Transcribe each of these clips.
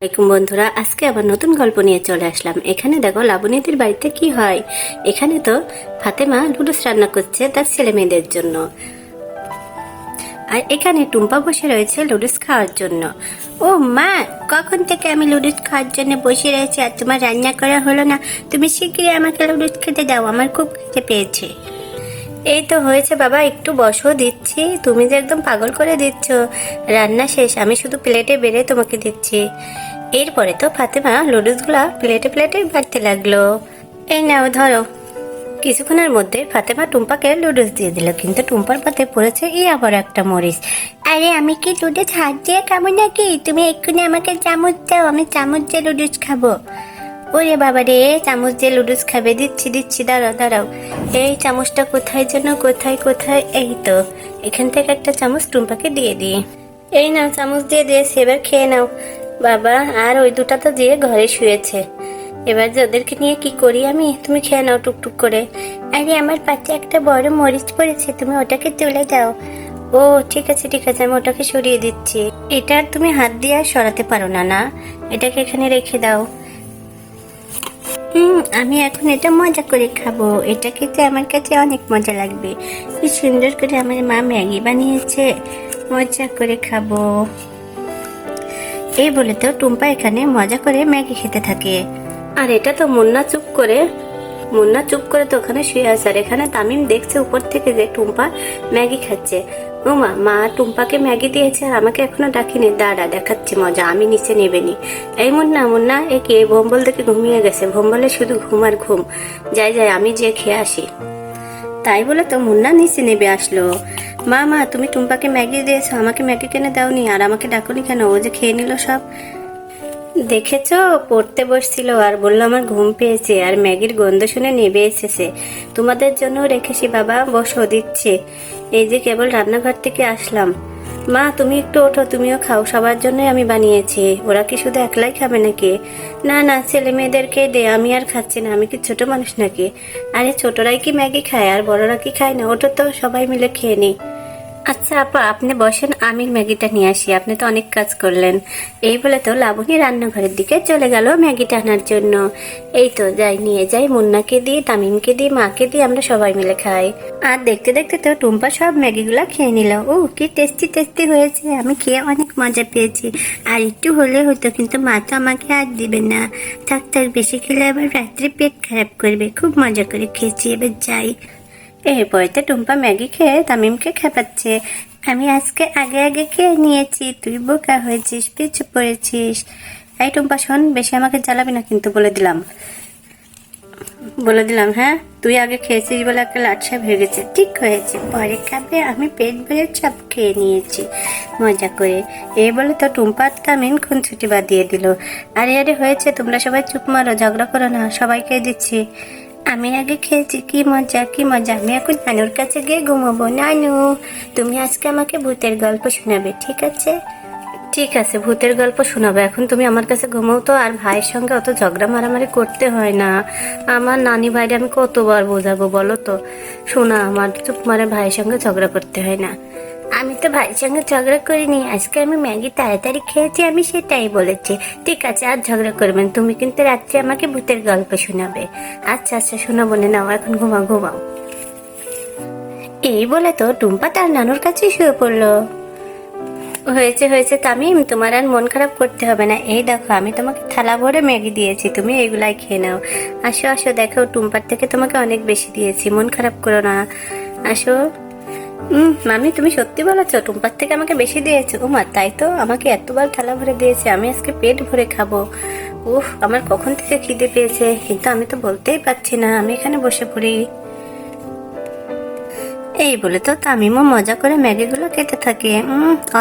বন্ধুরা, আজকে আবার নতুন গল্প নিয়ে চলে আসলাম। এখানে দেখো লাবণীদের বাড়িতে কি হয়। এখানে তো ফাতেমা লুডুস রান্না করছে তার ছেলে মেয়েদের জন্য, আর এখানে টুম্পা বসে রয়েছে লুডুস খাওয়ার জন্য। ও মা, কখন থেকে আমি লুডুস খাওয়ার জন্য বসে রয়েছি আর তোমার রান্না করা হলো না? তুমি শিগগিরই আমাকে লুডুস খেতে দাও, আমার খুব খেতে পেয়েছে। এই তো হয়েছে বাবা, একটু বসো, দিচ্ছি। তুমি যে একদম পাগল করে দিচ্ছ। রান্না শেষ, আমি শুধু প্লেটে বেড়ে তোমাকে দিচ্ছি। এরপরে তো ফাতেমা লুডুসগুলা প্লেটে প্লেটে বাড়তে লাগলো। এই নাও ধরো। কিছুক্ষণের মধ্যে ফাতেমা টুম্পাকে লুডুস দিয়ে দিল, কিন্তু টুম্পার পাতে পড়েছে আবার একটা মরিচ। আরে আমি কি লুডুস হাত দিয়ে খাবো নাকি? তুমি এক্ষুনি আমাকে চামচ দাও, আমি চামচ দিয়ে লুডুস খাবো। ওরে বাবা রে, চামচ দিয়ে লুডুস খাবে? দিচ্ছি দিচ্ছি, দাঁড়াও দাঁড়াও। এই চামচটা কোথায় যেন, কোথায় কোথায়, এই তো এখান থেকে একটা চামচ টুম্পাকে দিয়ে দিই। এই নাও, চামচ দিয়ে দিয়েছি, এবার খেয়ে নাও। বাবা, আর ওই দুটা তো দিয়ে ঘরে শুয়েছে, এবার যে ওদেরকে নিয়ে কি করি আমি? তুমি খেয়ে নাও টুকটুক করে। আরে আমার পাতে একটা বড় মরিচ পড়েছে, তুমি ওটাকে তুলে দাও। ও ঠিক আছে ঠিক আছে, আমি ওটাকে সরিয়ে দিচ্ছি। এটা আর তুমি হাত দিয়ে আর সরাতে পারো না, না? এটাকে এখানে রেখে দাও। আমি এখন এটা মজা করে খাবো, এটা খেতে আমার কাছে অনেক মজা লাগবে। কি সুন্দর করে আমার মা ম্যাগি বানিয়েছে, মজা করে খাবো। এই বলে তো টুম্পা এখানে মজা করে ম্যাগি খেতে থাকে। আর এটা তো মুন্না চুপ করে তো ওখানে শুয়ে আছে, আর এখানে তামিম দেখছে উপর থেকে যে টুম্পা ম্যাগি খাচ্ছে। ও মা, মা টুম্পাকে ম্যাগি দিয়েছে আর আমাকে এখনো ডাকিনি। দাঁড়া, দেখাচ্ছি মজা, আমি নিচে নেবেনি। এই মুন্না, মুন্না এ কে? ভম্বল দেখে ঘুমিয়ে গেছে, ভম্বলে শুধু ঘুম আর ঘুম। যাই যাই, আমি যে খেয়ে আসি। তাই বলে তো মুন্না নিচে নেবে আসলো। মা মা, তুমি টুম্পাকে ম্যাগি দিয়েছো, আমাকে ম্যাগি কিনে দাওনি, আর আমাকে ডাকুনি কেন? ও যে খেয়ে নিল সব। দেখেছো, পড়তে বসছিল আর বললো আমার ঘুম পেয়েছে, আর ম্যাগির গন্ধ শুনে নেবে এসেছে। তোমাদের জন্য রেখেছি বাবা, বসো, দিচ্ছে। এই যে কেবল রান্নাঘর থেকে আসলাম। মা তুমি একটু ওঠো, তুমিও খাও, সবার জন্যই আমি বানিয়েছি। ওরা কি শুধু একলাই খাবে নাকি? না না, ছেলে মেয়েদেরকে দে, আমি আর খাচ্ছি না। আমি কি ছোট মানুষ নাকি? আরে ছোটরাই কি ম্যাগি খায় আর বড়রা কি খায় না? ওটা তো সবাই মিলে খেয়ে নি। আচ্ছা আপা, আপনি বসেন, আমি ম্যাগিটা নিয়ে আসি, আপনি তো অনেক কাজ করলেন। এই বলে তো লাবণী রান্নাঘরের দিকে চলে গেল ম্যাগিটা আনার জন্য। এই তো যাই, নিয়ে যাই, মুন্নাকে দিই, তামিমকে দিই, মাকে দিই, আমরা সবাই মিলে খাই। আর দেখতে দেখতে তো টুম্পা সব ম্যাগিগুলা খেয়ে নিল। ও কি টেস্টি টেস্টি হয়েছে, আমি খেয়ে অনেক মজা পেয়েছি। আর একটু হলে হতো, কিন্তু মা তো আমাকে আর দিবে না। থাক থাক, বেশি খেলে আবার রাত্রে পেট খারাপ করবে। খুব মজা করে খেয়েছি, এবার যাই। এরপরে তো টুম্পা ম্যাগি খেয়ে তামিমকে খেপাচ্ছে। আমি আজকে আগে আগে খেয়ে নিয়েছি, তুই বোকা হয়েছিস, পিছু পড়েছিস। এই টুম্পা শোন, বেশি আমাকে জ্বালাবি না কিন্তু, বলে দিলাম। বলে দিলাম, হ্যাঁ? তুই আগে খেয়েছিস বলে একটা লাটসাপ হয়ে গেছে। ঠিক হয়েছে, পরে খাবে, আমি পেট ভরে সব খেয়ে নিয়েছি মজা করে। এই বলে তো টুম্পা তামিম খুনছুটি বাঁধিয়ে দিল। আরে আরে হয়েছে, তোমরা সবাই চুপ মারো, ঝগড়া করো না, সবাইকে দিচ্ছি। আমি আগে খেয়েছি, কি মজা কি মজা। আমি এখন নানুর কাছে গিয়ে ঘুমাবো। নানু, তুমি আজকে আমাকে ভূতের গল্প শোনাবে, ঠিক আছে? ঠিক আছে, ভূতের গল্প শোনাবে। এখন তুমি আমার কাছে ঘুমাও তো, আর ভাইয়ের সঙ্গে অত ঝগড়া মারামারি করতে হয় না। আমার নানি ভাইরে আমি কতবার বোঝাবো বলো তো? শোনা আমার, চুপ মারে, ভাইয়ের সঙ্গে ঝগড়া করতে হয় না। আমি তো ভাইয়ের সঙ্গে ঝগড়া করিনি, আজকে আমি ম্যাগি তাড়াতাড়ি খেয়েছি, আমি সেটাই বলেছি। ঠিক আছে, আর ঝগড়া করবেন, তুমি কিন্তু রাত্রে আমাকে ভূতের গল্প শোনাবে। আচ্ছা আচ্ছা, শোনাবো না, নাও এখন ঘুমাও ঘুমাও। এই বলে তো টুম্পা তার নানুর কাছেই শুয়ে পড়লো। হয়েছে হয়েছে তামিম, তোমার আর মন খারাপ করতে হবে না। এই দেখো, আমি তোমাকে থালা ভরে ম্যাগি দিয়েছি, তুমি এইগুলাই খেয়ে নাও। আসো আসো, দেখো টুম্পার থেকে তোমাকে অনেক বেশি দিয়েছি, মন খারাপ করো না। আসো। মামি তুমি সত্যি বলেছো, টুম্পার থেকে আমাকে বেশি দিয়েছো? মা তাই তো, আমাকে এতবার থালা ভরে দিয়েছে, আমি আজকে পেট ভরে খাবো। উফ, আমার কখন থেকে খিদে পেয়েছে, কিন্তু আমি তো বলতেই পারছি না। আমি এখানে বসে পড়ি। এই বলে তো তামিমও মজা করে ম্যাগিগুলো খেতে থাকে।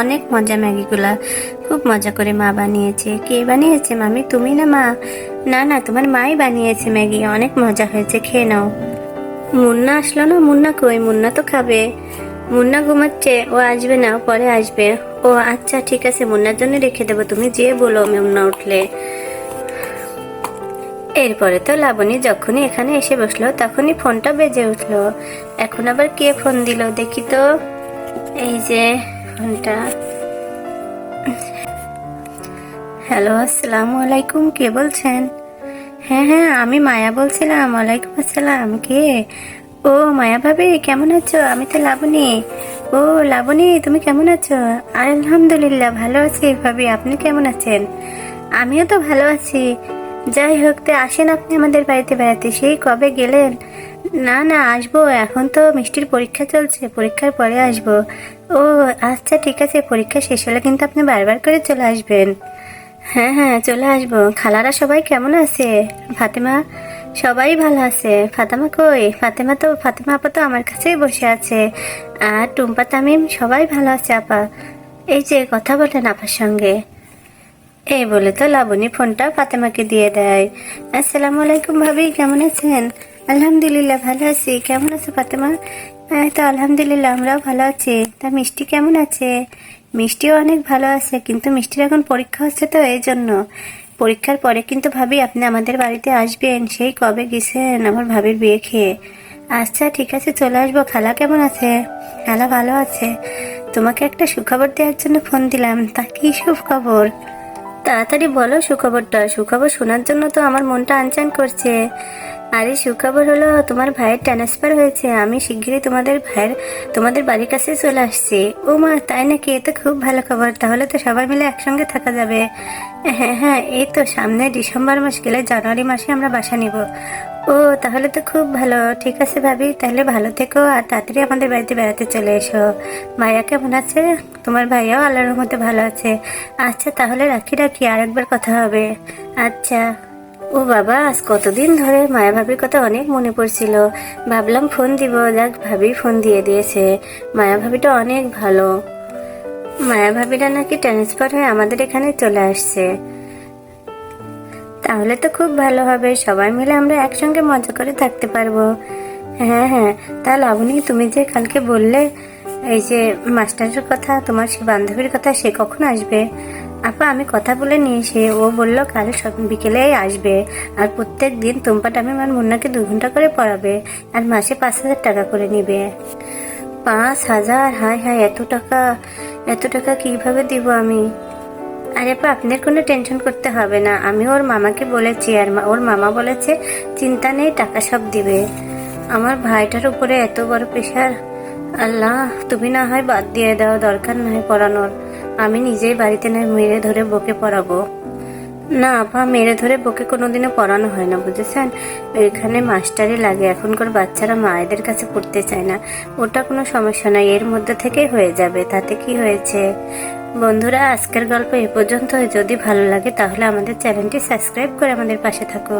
অনেক মজা ম্যাগিগুলা, খুব মজা করে মা বানিয়েছে। কে বানিয়েছে মামি, তুমি না মা? না না, তোমার মাই বানিয়েছে ম্যাগি, অনেক মজা হয়েছে, খেয়ে নাও। মুন্না আসলো না? মুন্না কই? মুন্না তো খাবে। মুন্না ঘুমাচ্ছে, ও আসবে না, পরে আসবে। ও আচ্ছা ঠিক আছে, মুন্নার জন্য রেখে দেবো, তুমি যেয়ে বলো মুন্না উঠলে। এরপরে তো লাবণী যখনই এখানে এসে বসলো তখনই ফোনটা বেজে উঠলো। এখন আবার কে ফোন দিল দেখি তো। এই যে ফোনটা। হ্যালো, আসসালামু আলাইকুম। কে বলছেন? হ্যাঁ হ্যাঁ, আমি মায়া বলছিলাম। ওয়ালাইকুম আসসালাম। কে? ও মায়া ভাবি, কেমন আছো? আমি তো লাবণী। ও লাবণী, তুমি কেমন আছো? আলহামদুলিল্লাহ ভালো আছি ভাবি, আপনি কেমন আছেন? আমিও তো ভালো আছি। যাই হোক, তো আসেন আপনি আমাদের বাড়িতে বেড়াতে, সেই কবে গেলেন? না না, আসবো। এখন তো মিষ্টির পরীক্ষা চলছে, পরীক্ষার পরে আসবো। ও আচ্ছা, ঠিক আছে, পরীক্ষা শেষ হলে কিন্তু আপনি বারবার করে চলে আসবেন। হ্যাঁ হ্যাঁ, চলে আসবো। খালারা সবাই কেমন আছে? ফাতেমা? সবাই ভালো আছে। ফাতেমা কই? ফাতেমা আপা তো আমার কাছেই বসে আছে। আর টুম্পা তামিম সবাই ভালো আছে আপা। এই যে কথা বলেন আপার সঙ্গে। এই বলে তো লাবণী ফোনটা ফাতেমাকে দিয়ে দেয়। আসসালামু আলাইকুম ভাবি, কেমন আছেন? আলহামদুলিল্লাহ ভালো আছি। কেমন আছো ফাতেমা? এই তো আলহামদুলিল্লাহ, আমরাও ভালো আছি। তা মিষ্টি কেমন আছে? মিষ্টিও অনেক ভালো আছে, কিন্তু মিষ্টির এখন পরীক্ষা হচ্ছে তো এই জন্য। পরীক্ষার পরে কিন্তু ভাবি আপনি আমাদের বাড়িতে আসবেন। সেই কবে গেছেন আমার ভাবির বিয়ে খেয়ে। আচ্ছা ঠিক আছে, চলে আসবো। খালা কেমন আছে? খালা ভালো আছে। তোমাকে একটা সুখবর দেওয়ার জন্য ফোন দিলাম। তা কি সুখবর? তাড়াতাড়ি বলো সুখবরটা। সুখবর শোনার জন্য তো আমার মনটা আনচান করছে। আরে সুখবর হলো, তোমার ভাইয়ের ট্রান্সফার হয়েছে। আমি শিগগিরই তোমাদের বাড়ির কাছে চলে আসছি। ও মা, তাই নাকি? এ তো খুব ভালো খবর। তাহলে তো সবাই মিলে একসঙ্গে থাকা যাবে। হ্যাঁ হ্যাঁ, এই তো সামনে ডিসেম্বর মাস গেলে জানুয়ারি মাসে আমরা বাসা নিব। ও তাহলে তো খুব ভালো। ঠিক আছে ভাবি, তাহলে ভালো থেকো আর তাড়াতাড়ি আমাদের বাড়িতে বেড়াতে চলে এসো। ভাইয়া কেমন আছে? তোমার ভাইয়াও আল্লাহর রহমতে ভালো আছে। আচ্ছা তাহলে রাখি, আরেকবার কথা হবে। আচ্ছা। ও বাবা, আজ কতদিন ধরে মায়া ভাবির কথা অনেক মনে পড়ছিল। ভাবলাম ফোন দিব, যাক ভাবি ফোন দিয়ে দিয়েছে। মায়া ভাবিটা অনেক ভালো। মায়া ভাবিরা নাকি ট্রান্সফার হয়ে আমাদের এখানে চলে আসছে। তাহলে তো খুব ভালো হবে, সবাই মিলে আমরা একসঙ্গে মজা করে থাকতে পারবো। হ্যাঁ হ্যাঁ। তা লাবণী, তুমি যে কালকে বললে এই যে মাস্টারের কথা, তোমার সে বান্ধবীর কথা, সে কখন আসবে? আপা আমি কথা বলে নিয়েছি, ও বললো কাল বিকেলে আসবে। আর প্রত্যেক দিন টুম্পা টামিম আর মুন্নাকে 2 ঘন্টা করে পড়াবে। আর মাসে 5,000 টাকা করে নিবে। 5,000? হায় হায়, এত টাকা! এত টাকা কিভাবে দিব আমি? আরে আপা, আপনার কোনো টেনশন করতে হবে না। আমি ওর মামাকে বলেছি, আর ওর মামা বলেছে চিন্তা নেই, টাকা সব দিবে। আমার ভাইটার উপরে এত বড় প্রেশার! আল্লাহ, তুমি না হয় বাদ দিয়ে দাও, দরকার না হয় পড়ানোর। আমি নিজেই বাড়িতে নয় মেরে ধরে বকে পড়াবো। না আপা, মেরে ধরে বকে কোনোদিনও পড়ানো হয় না, বুঝেছেন? এখানে মাস্টারই লাগে। এখনকার বাচ্চারা মায়েদের কাছে পড়তে চায় না। ওটা কোনো সমস্যা নাই, এর মধ্যে থেকেই হয়ে যাবে, তাতে কি হয়েছে? বন্ধুরা, আজকের গল্প এ পর্যন্ত। যদি ভালো লাগে তাহলে আমাদের চ্যানেলটি সাবস্ক্রাইব করে আমাদের পাশে থাকো।